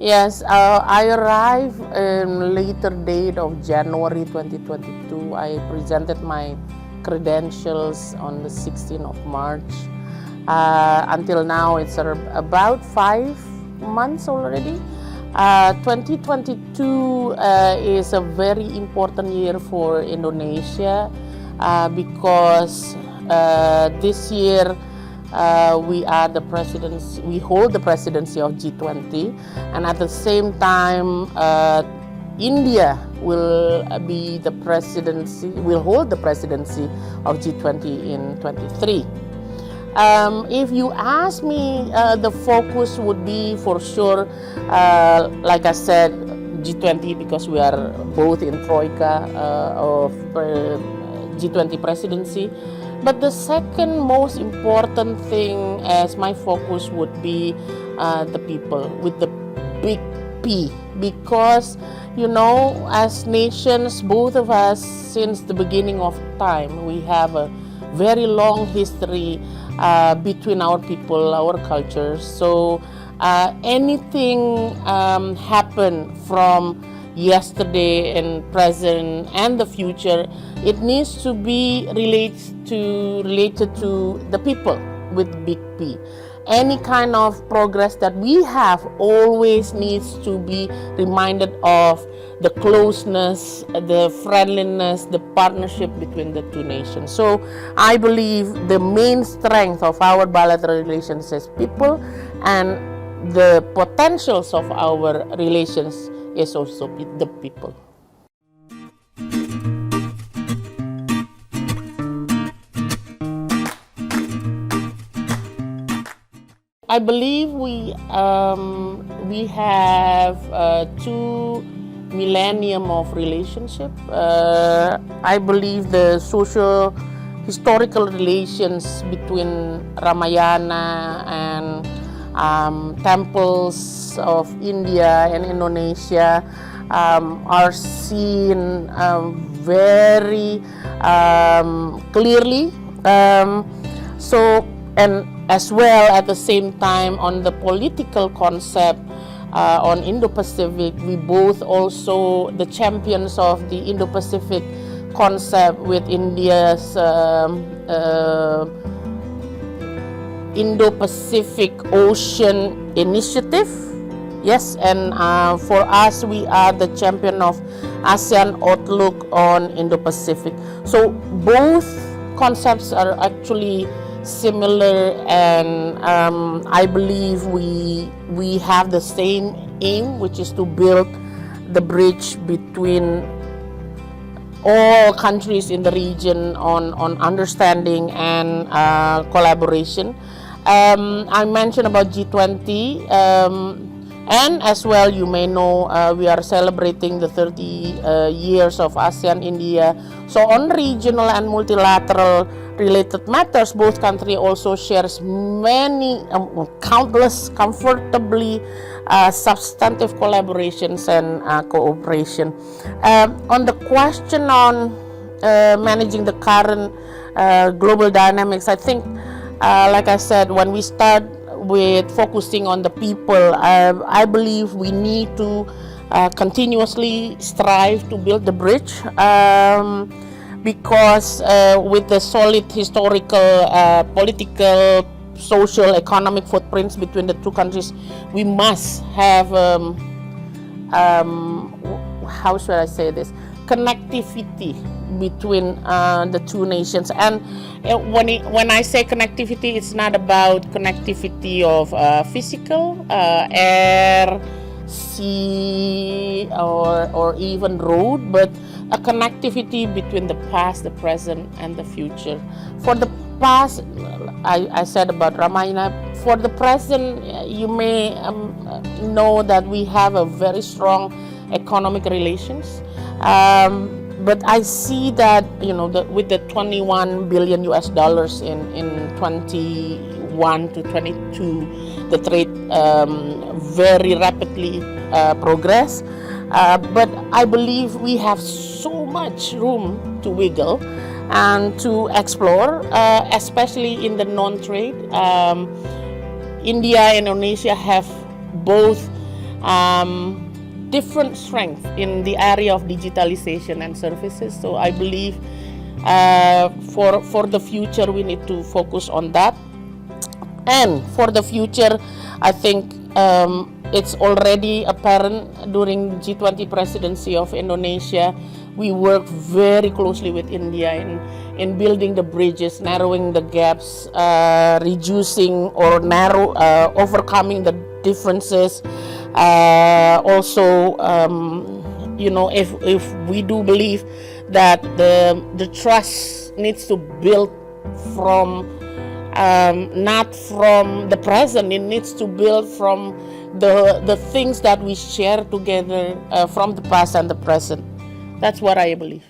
Yes, I arrived in later date of January 2022. I presented my credentials on the 16th of March. Until now, it's about 5 months already. 2022 is a very important year for Indonesia because this year we hold the presidency of G20, and at the same time, India will hold the presidency of G20 in 23. If you ask me, the focus would be for sure, like I said, G20, because we are both in Troika of G20 presidency. But the second most important thing as my focus would be the people with the big P, because as nations, both of us, since the beginning of time, we have a very long history between our people, our cultures. So anything happen from yesterday and present and the future, it needs to be related to the people with big P. Any kind of progress that we have always needs to be reminded of the closeness, the friendliness, the partnership between the two nations. So I believe the main strength of our bilateral relations is people, and the potentials of our relations is also the people. I believe we have 2 millennium of relationship. I believe the social historical relations between Ramayana and temples of India and Indonesia are seen very clearly. And as well, at the same time, on the political concept on Indo-Pacific, we both also the champions of the Indo-Pacific concept with India's Indo-Pacific Ocean Initiative. Yes, and for us, we are the champion of ASEAN Outlook on Indo-Pacific. So both concepts are actually similar, and I believe we have the same aim, which is to build the bridge between all countries in the region on understanding and collaboration. I mentioned about G20, and as well, you may know, we are celebrating the 30 years of ASEAN-India. So on regional and multilateral related matters, both countries also shares many, countless, comfortably substantive collaborations and cooperation. On the question on managing the current global dynamics, I think, like I said, when we start with focusing on the people, I believe we need to continuously strive to build the bridge, because with the solid historical, political, social, economic footprints between the two countries, we must have, how should I say this, connectivity between the two nations. And when I say connectivity, it's not about connectivity of physical, air, sea, or even road, but a connectivity between the past, the present, and the future. For the past, I said about Ramayana. For the present, you may know that we have a very strong economic relations. But I see that, with the 21 billion US dollars in 21 to 22, the trade very rapidly progress. But I believe we have so much room to wiggle and to explore, especially in the non-trade. India and Indonesia have both different strength in the area of digitalization and services. So I believe for the future we need to focus on that. And for the future, I think it's already apparent during G20 presidency of Indonesia, we work very closely with India in building the bridges, narrowing the gaps, reducing or overcoming the differences. Also, if we do believe that the trust needs to build from not from the present, it needs to build from the things that we share together from the past and the present. That's what I believe.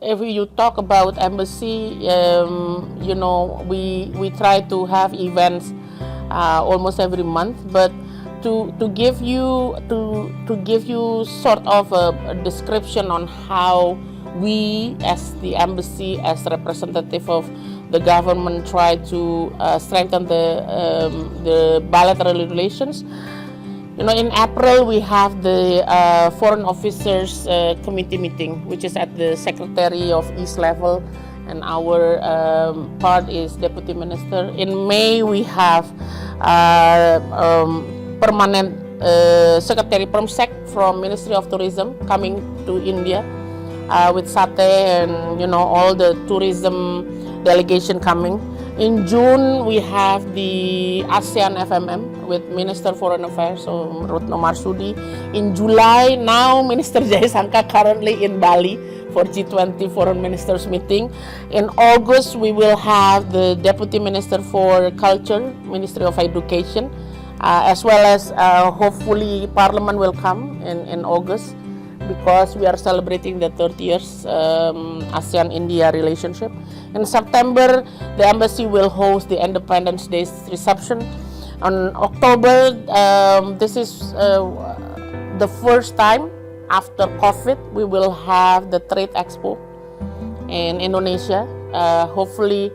If you talk about embassy, we try to have events almost every month, but to give you sort of a description on how we as the embassy, as representative of the government, try to strengthen the bilateral relations. In April we have the Foreign Officers Committee meeting, which is at the Secretary of East level, and our part is Deputy Minister. In May we have permanent Secretary Permsec from Ministry of Tourism coming to India with Sate and all the tourism delegation coming. In June we have the ASEAN FMM with Minister Foreign Affairs, so Retno Marsudi. In July, now Minister Jaisangka currently in Bali for G20 Foreign Ministers meeting. In August we will have the Deputy Minister for Culture, Ministry of Education, as well as hopefully Parliament will come in August, because we are celebrating the 30 years ASEAN-India relationship. In September, the embassy will host the Independence Day reception. On October, this is the first time after COVID, we will have the Trade Expo in Indonesia. Hopefully,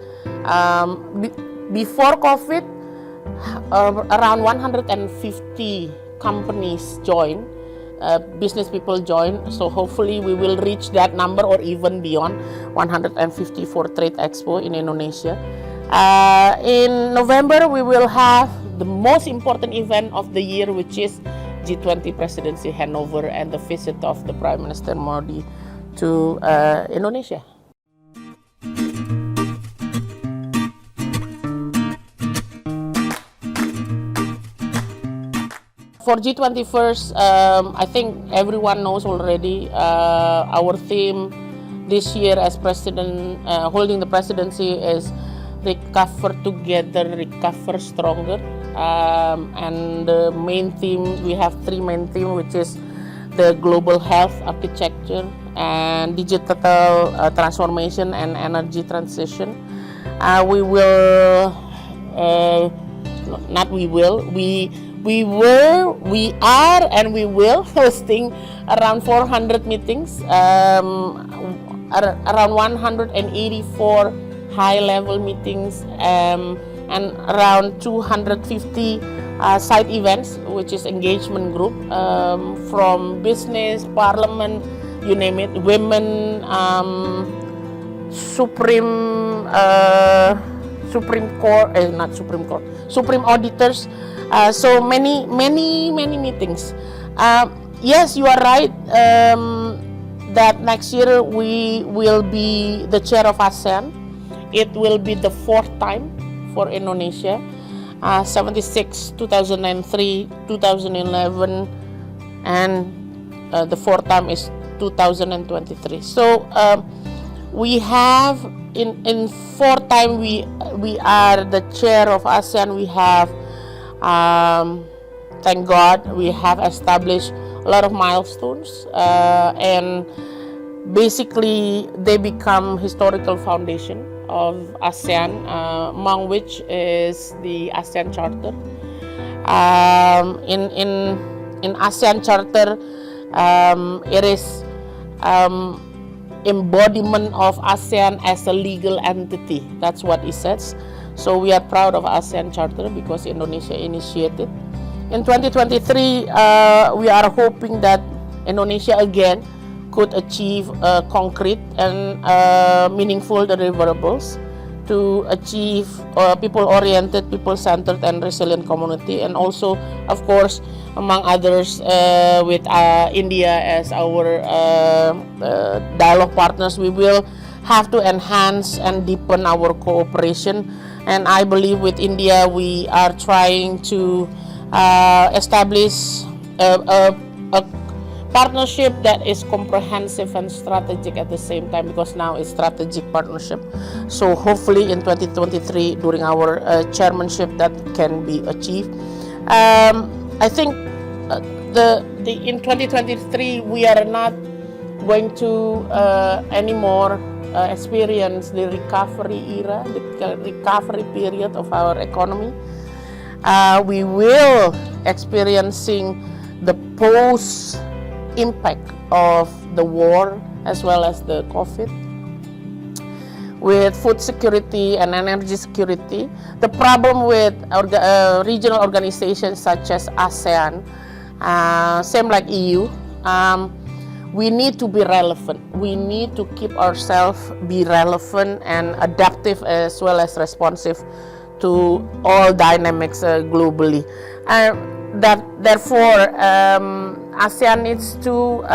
before COVID, around 150 companies join. Business people join, so hopefully we will reach that number or even beyond 150 for Trade Expo in Indonesia. In November we will have the most important event of the year, which is G20 presidency handover and the visit of the Prime Minister Modi to Indonesia. For G20 first, I think everyone knows already our theme this year as president, holding the presidency, is Recover Together, Recover Stronger. And the main theme, we have three main themes, which is the global health architecture and digital transformation and energy transition. We are and we will hosting around 400 meetings, around 184 high-level meetings, and around 250 side events, which is engagement group from business, parliament, you name it, women, Supreme auditors. So many meetings. Yes, you are right that next year we will be the chair of ASEAN. It will be the fourth time for Indonesia, 76, 2003, 2011, and the fourth time is 2023. So we have in fourth time we are the chair of ASEAN. We have thank God we have established a lot of milestones, and basically they become historical foundation of ASEAN, among which is the ASEAN Charter. In ASEAN Charter, embodiment of ASEAN as a legal entity. That's what it says. So we are proud of ASEAN Charter because Indonesia initiated. In 2023, we are hoping that Indonesia again could achieve concrete and meaningful deliverables to achieve people-oriented, people-centered, and resilient community, and also, of course, among others, with India as our dialogue partners, we will have to enhance and deepen our cooperation. And I believe with India, we are trying to establish a partnership that is comprehensive and strategic at the same time, because now it's strategic partnership. So hopefully in 2023 during our chairmanship that can be achieved. I think in 2023 we are not going to anymore experience the recovery era, the recovery period of our economy. We will experiencing the post impact of the war as well as the COVID, with food security and energy security. The problem with regional organizations such as ASEAN, same like EU, we need to be relevant. We need to keep ourselves be relevant and adaptive as well as responsive to all dynamics globally. Therefore, ASEAN needs to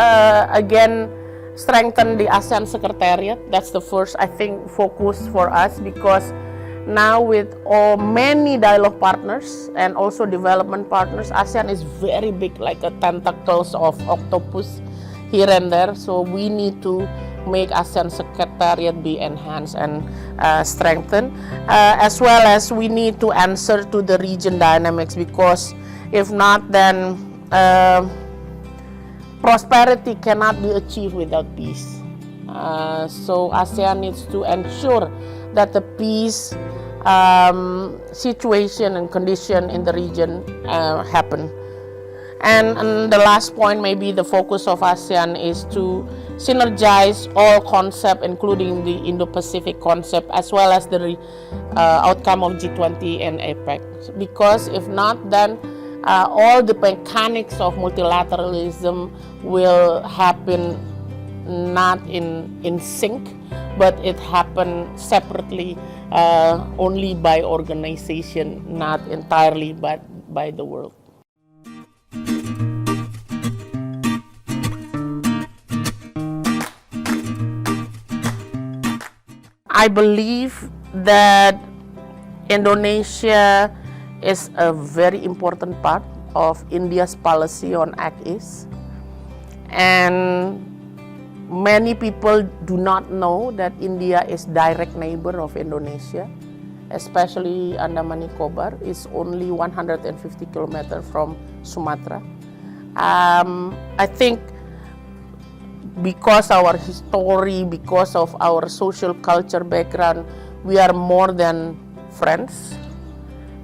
again strengthen the ASEAN Secretariat. That's the first, I think, focus for us, because now with many dialogue partners and also development partners, ASEAN is very big, like a tentacles of octopus here and there. So we need to make ASEAN Secretariat be enhanced and strengthened, as well as we need to answer to the region dynamics, because if not, then prosperity cannot be achieved without peace. So ASEAN needs to ensure that the peace situation and condition in the region happen. And the last point, maybe the focus of ASEAN is to synergize all concepts, including the Indo-Pacific concept, as well as the outcome of G20 and APEC. Because if not, then all the mechanics of multilateralism will happen not in sync, but it happen separately, only by organization, not entirely but by the world. I believe that Indonesia is a very important part of India's policy on Act East, and many people do not know that India is direct neighbor of Indonesia, especially Andaman Nicobar is only 150 kilometers from Sumatra. I think because our history, because of our social culture background, we are more than friends.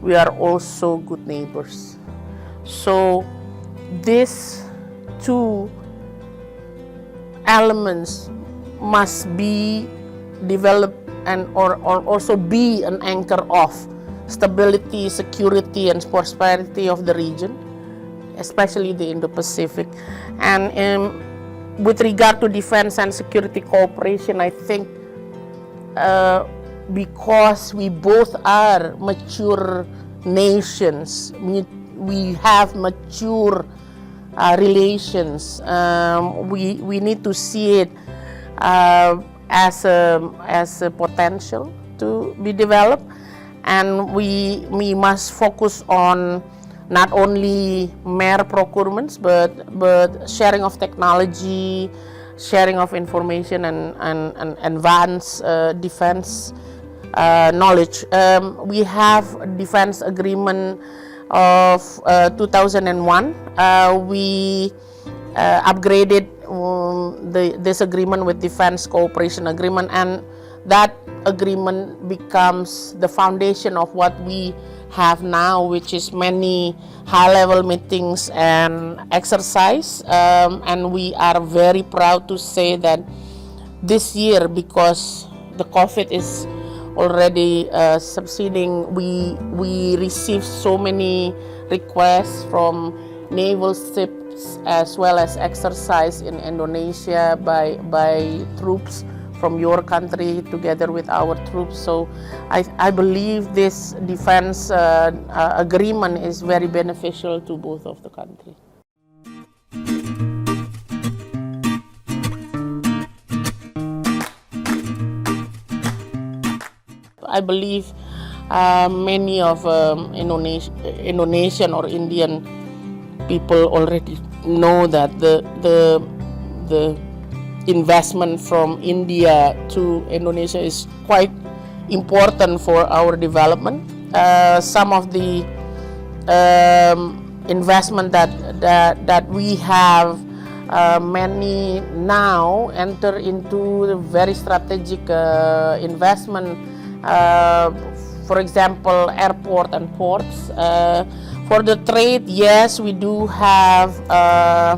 We are also good neighbors. So these two elements must be developed and or also be an anchor of stability, security, and prosperity of the region, especially the Indo-Pacific. And with regard to defense and security cooperation, I think because we both are mature nations, we have mature relations, we need to see it as a potential to be developed, and we must focus on not only mere procurements, but sharing of technology, sharing of information, and advanced defense knowledge. We have a defense agreement of 2001. We upgraded this agreement with defense cooperation agreement, and that agreement becomes the foundation of what we have now, which is many high-level meetings and exercise, and we are very proud to say that this year, because the COVID is already subsiding, we received so many requests from naval ships as well as exercise in Indonesia by troops from your country together with our troops. So I believe this defense agreement is very beneficial to both of the countries. I believe many of Indonesian or Indian people already know that the investment from India to Indonesia is quite important for our development. Some of the investment that we have, many now enter into the very strategic investment. For example, airport and ports. For the trade, yes, we do have a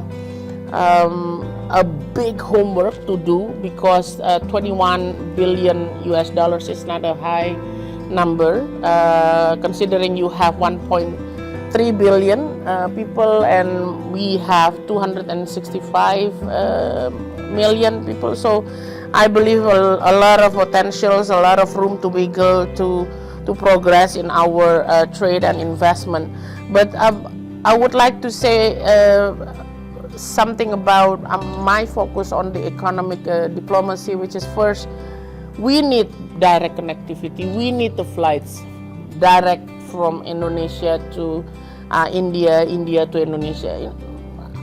big homework to do, because $21 billion is not a high number, considering you have 1.3 billion people and we have 265 million people. So I believe a lot of potentials, a lot of room to wiggle to progress in our trade and investment. But I would like to say something about my focus on the economic diplomacy, which is first, we need direct connectivity. We need the flights direct from Indonesia to India, India to Indonesia.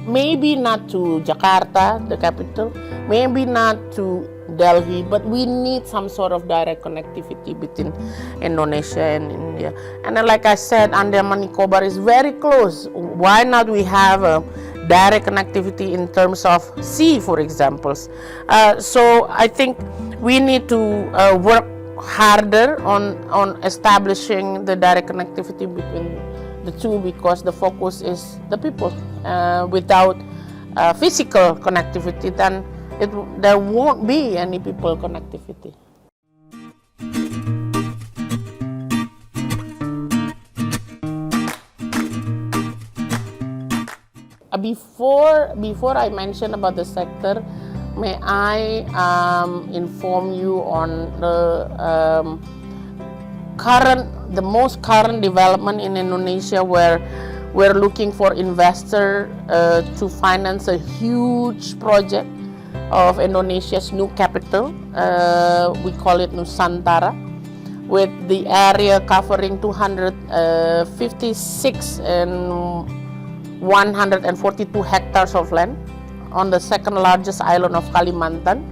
Maybe not to Jakarta, the capital, maybe not to Delhi, but we need some sort of direct connectivity between Indonesia and India. And then, like I said, Andaman Nicobar is very close. Why not we have a direct connectivity in terms of sea, for example? So I think we need to work harder on establishing the direct connectivity between the two, because the focus is the people. Without physical connectivity, then there won't be any people connectivity. Before I mention about the sector, may I inform you on the most current development in Indonesia, where we're looking for investor to finance a huge project of Indonesia's new capital. We call it Nusantara, with the area covering 256 and 142 hectares of land on the second largest island of Kalimantan.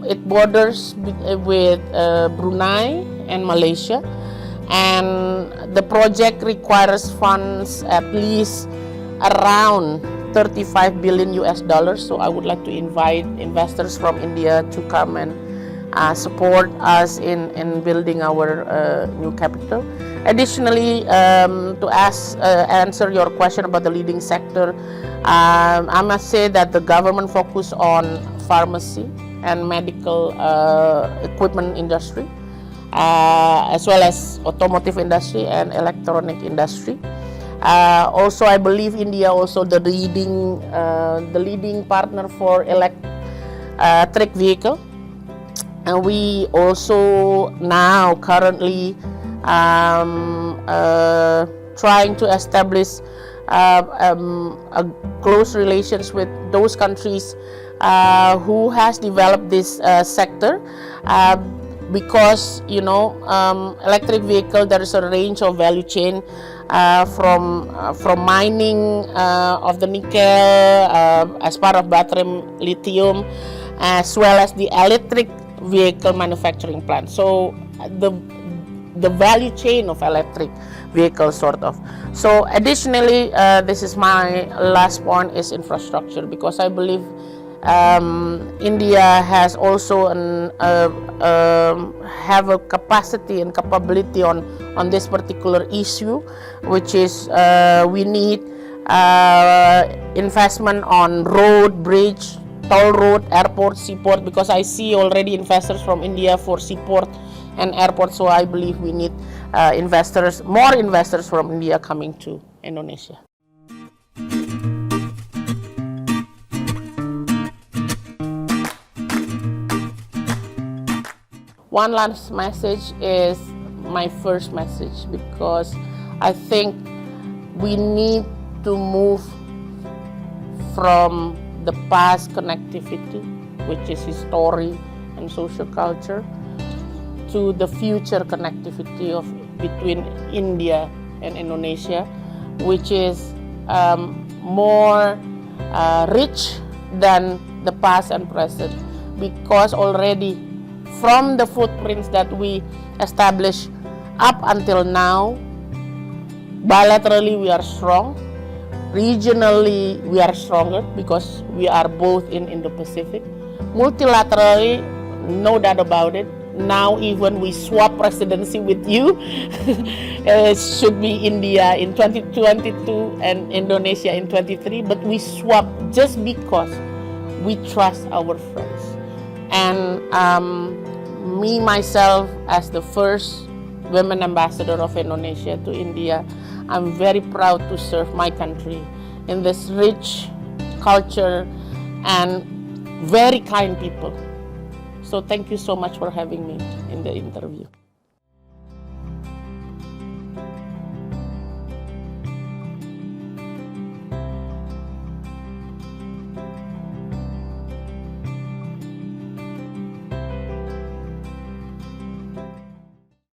It borders with Brunei and Malaysia, and the project requires funds at least around $35 billion. So I would like to invite investors from India to come and support us in building our new capital. Additionally, to answer your question about the leading sector, I must say that the government focus on pharmacy and medical equipment industry, as well as automotive industry and electronic industry. Also, I believe India also the leading partner for electric vehicle, and we also now currently trying to establish a close relations with those countries who has developed this sector, because electric vehicle, there is a range of value chain, from mining of the nickel as part of battery lithium, as well as the electric vehicle manufacturing plant. So the value chain of electric vehicles, sort of. So additionally, this is my last point, is infrastructure, because I believe India has also have a capacity and capability on this particular issue, which is we need investment on road, bridge, toll road, airport, seaport, because I see already investors from India for seaport and airport, so I believe we need more investors from India coming to Indonesia. One last message is my first message, because I think we need to move from the past connectivity, which is history and social culture, to the future connectivity between India and Indonesia, which is more rich than the past and present, because already from the footprints that we established up until now, bilaterally we are strong, regionally we are stronger because we are both in Indo-Pacific, multilaterally, no doubt about it. Now even we swap presidency with you. It should be India in 2022 and Indonesia in 2023, but we swap just because we trust our friends. And me, myself, as the first women ambassador of Indonesia to India, I'm very proud to serve my country in this rich culture and very kind people. So thank you so much for having me in the interview.